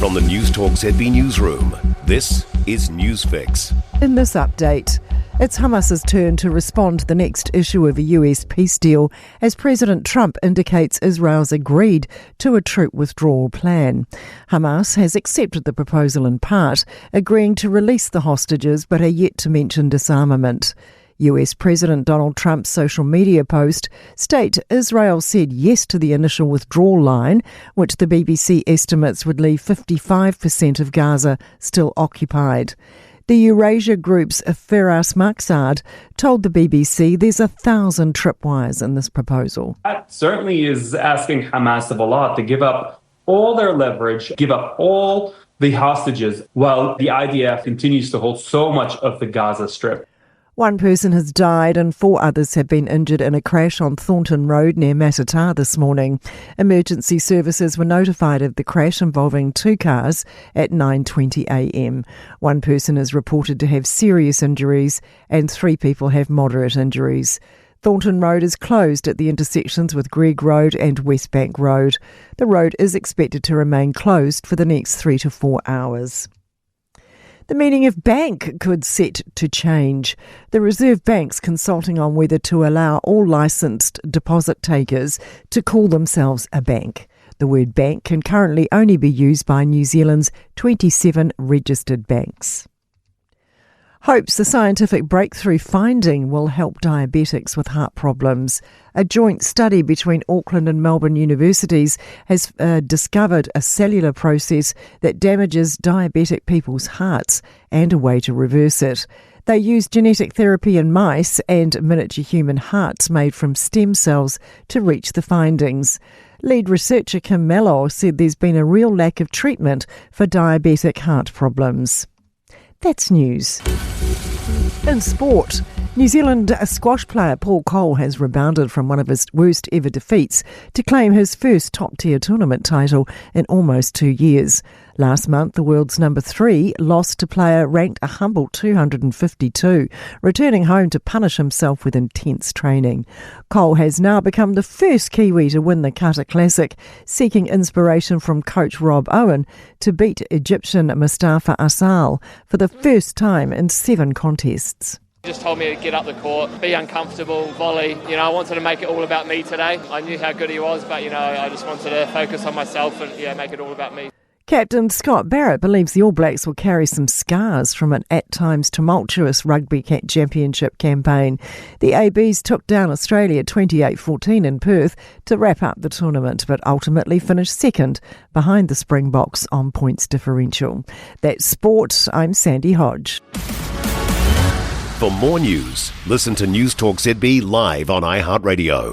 From the Newstalk ZB newsroom, this is Newsfix. In this update, it's Hamas's turn to respond to the next issue of a US peace deal as President Trump indicates Israel's agreed to a troop withdrawal plan. Hamas has accepted the proposal in part, agreeing to release the hostages but are yet to mention disarmament. US President Donald Trump's social media post state Israel said yes to the initial withdrawal line, which the BBC estimates would leave 55% of Gaza still occupied. The Eurasia Group's Firas Maksad told the BBC there's 1,000 tripwires in this proposal. That certainly is asking Hamas of a lot to give up all their leverage, give up all the hostages, while the IDF continues to hold so much of the Gaza Strip. One person has died and 4 others have been injured in a crash on Thornton Road near Matata this morning. Emergency services were notified of the crash involving 2 cars at 9:20am. One person is reported to have serious injuries and 3 people have moderate injuries. Thornton Road is closed at the intersections with Gregg Road and West Bank Road. The road is expected to remain closed for the next 3 to 4 hours. The meaning of bank could set to change. The Reserve Bank's consulting on whether to allow all licensed deposit takers to call themselves a bank. The word bank can currently only be used by New Zealand's 27 registered banks. Hopes a scientific breakthrough finding will help diabetics with heart problems. A joint study between Auckland and Melbourne universities has discovered a cellular process that damages diabetic people's hearts and a way to reverse it. They used genetic therapy in mice and miniature human hearts made from stem cells to reach the findings. Lead researcher Kim Mellor said there's been a real lack of treatment for diabetic heart problems. That's news. In sport, New Zealand squash player Paul Cole has rebounded from one of his worst ever defeats to claim his first top-tier tournament title in almost 2 years. Last month, the world's number 3 lost to player ranked a humble 252, returning home to punish himself with intense training. Cole has now become the first Kiwi to win the Qatar Classic, seeking inspiration from coach Rob Owen to beat Egyptian Mustafa Asal for the first time in 7 contests. He just told me to get up the court, be uncomfortable, volley. I wanted to make it all about me today. I knew how good he was, but, I just wanted to focus on myself and, make it all about me. Captain Scott Barrett believes the All Blacks will carry some scars from an at times tumultuous rugby championship campaign. The ABs took down Australia 28-14 in Perth to wrap up the tournament, but ultimately finished second behind the Springboks on points differential. That's sport. I'm Sandy Hodge. For more news, listen to Newstalk ZB live on iHeartRadio.